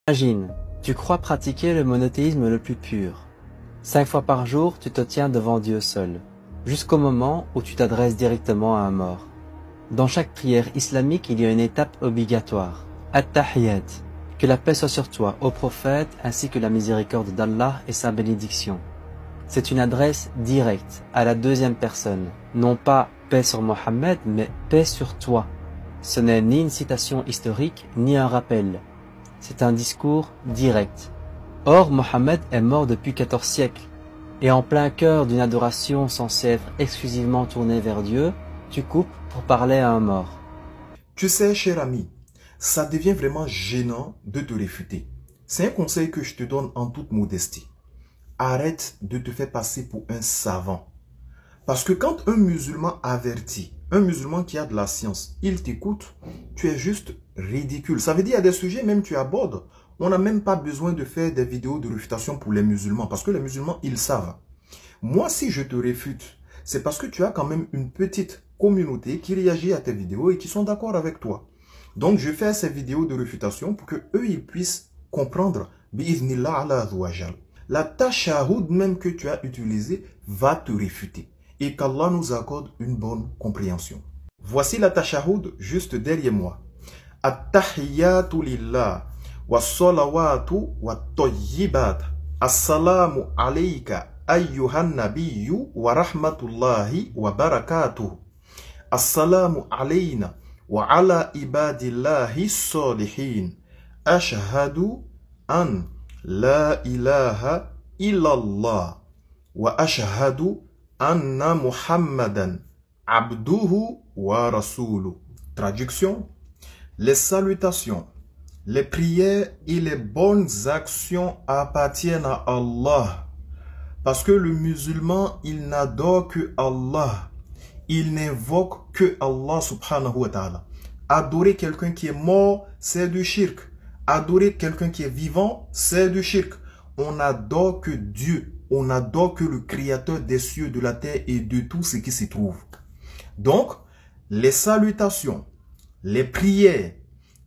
Imagine, tu crois pratiquer le monothéisme le plus pur. 5 fois par jour, tu te tiens devant Dieu seul, jusqu'au moment où tu t'adresses directement à un mort. Dans chaque prière islamique, il y a une étape obligatoire, At-Tahiyyat, que la paix soit sur toi, ô prophète, ainsi que la miséricorde d'Allah et sa bénédiction. C'est une adresse directe à la deuxième personne, non pas paix sur Mohammed, mais paix sur toi. Ce n'est ni une citation historique, ni un rappel. C'est un discours direct. Or, Mohammed est mort depuis 14 siècles, et en plein cœur d'une adoration censée être exclusivement tournée vers Dieu, tu coupes pour parler à un mort. Tu sais, cher ami, ça devient vraiment gênant de te réfuter. C'est un conseil que je te donne en toute modestie. Arrête de te faire passer pour un savant. Parce que quand un musulman averti, un musulman qui a de la science, il t'écoute, tu es juste ridicule. Ça veut dire qu'il y a des sujets même tu abordes. On n'a même pas besoin de faire des vidéos de réfutation pour les musulmans. Parce que les musulmans, ils savent. Moi, si je te réfute, c'est parce que tu as quand même une petite communauté qui réagit à tes vidéos et qui sont d'accord avec toi. Donc, je fais ces vidéos de réfutation pour que eux ils puissent comprendre. Bi'idhnillah ala azwajal. La tashahhud même que tu as utilisée va te réfuter. Et qu'Allah nous accorde une bonne compréhension. Voici la tashahhud juste derrière moi. At-tahiyyatu lillah wa salawatu wa tayyibat. Assalamu alayka ayyuhan nabiyyu wa rahmatullahi wa barakatuh. Assalamu alayna wa ala ibadillahi salihin. Ashhadu an la ilaha illallah wa ashhadu anna Muhammadan abduhu wa rasuluh. Traduction: les salutations, les prières et les bonnes actions appartiennent à Allah. Parce que le musulman, il n'adore que Allah. Il n'invoque que Allah subhanahu wa ta'ala. Adorer quelqu'un qui est mort, c'est du shirk. Adorer quelqu'un qui est vivant, c'est du shirk. On n'adore que Dieu. On n'adore que le créateur des cieux, de la terre et de tout ce qui s'y trouve. Donc, les salutations, les prières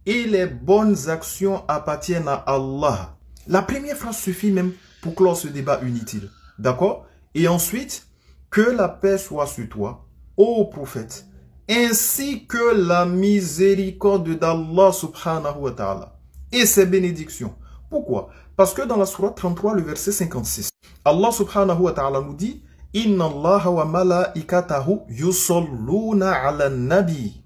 et les bonnes actions appartiennent à Allah. La première phrase suffit même pour clore ce débat inutile. D'accord? Et ensuite, que la paix soit sur toi, ô prophète, ainsi que la miséricorde d'Allah subhanahu wa ta'ala et ses bénédictions. Pourquoi? Parce que dans la sourate 33, le verset 56, Allah subhanahu wa ta'ala nous dit « Inna Allah wa malaikatahu yusalluna ala nabi »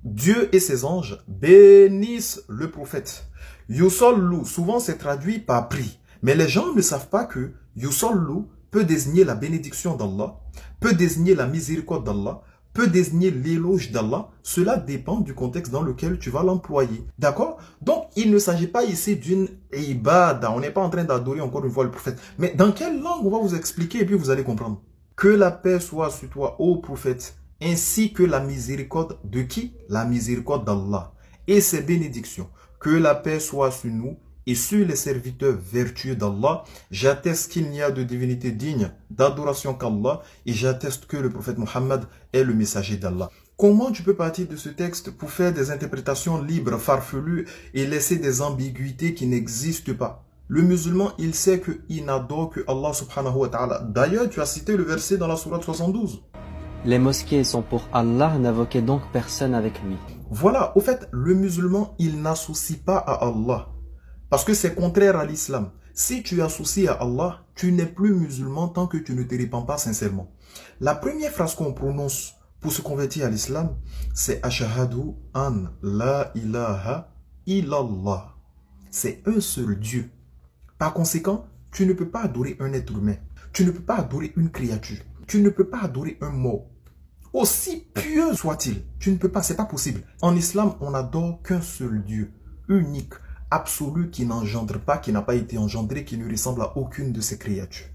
Dieu et ses anges bénissent le prophète. Yusallu, souvent c'est traduit par prie. Mais les gens ne savent pas que Yusallu peut désigner la bénédiction d'Allah, peut désigner la miséricorde d'Allah, peut désigner l'éloge d'Allah. Cela dépend du contexte dans lequel tu vas l'employer. D'accord? Donc, il ne s'agit pas ici d'une ibada. On n'est pas en train d'adorer encore une fois le prophète. Mais dans quelle langue on va vous expliquer et puis vous allez comprendre. Que la paix soit sur toi, ô prophète, ainsi que la miséricorde de qui? La miséricorde d'Allah et ses bénédictions. Que la paix soit sur nous et sur les serviteurs vertueux d'Allah. J'atteste qu'il n'y a de divinité digne d'adoration qu'Allah et j'atteste que le prophète Mohammed est le messager d'Allah. Comment tu peux partir de ce texte pour faire des interprétations libres, farfelues et laisser des ambiguïtés qui n'existent pas? Le musulman, il sait qu'il n'adore que Allah subhanahu wa ta'ala. D'ailleurs, tu as cité le verset dans la sourate 72. Les mosquées sont pour Allah, n'invoquez donc personne avec lui. Voilà, au fait, le musulman, il n'associe pas à Allah. Parce que c'est contraire à l'islam. Si tu associes à Allah, tu n'es plus musulman tant que tu ne te répands pas sincèrement. La première phrase qu'on prononce pour se convertir à l'islam, c'est « Ashhadu an la ilaha illallah ». C'est un seul Dieu. Par conséquent, tu ne peux pas adorer un être humain. Tu ne peux pas adorer une créature. Tu ne peux pas adorer un mort. Aussi pieux soit-il, tu ne peux pas, c'est pas possible. En islam, on n'adore qu'un seul Dieu, unique, absolu, qui n'engendre pas, qui n'a pas été engendré, qui ne ressemble à aucune de ses créatures.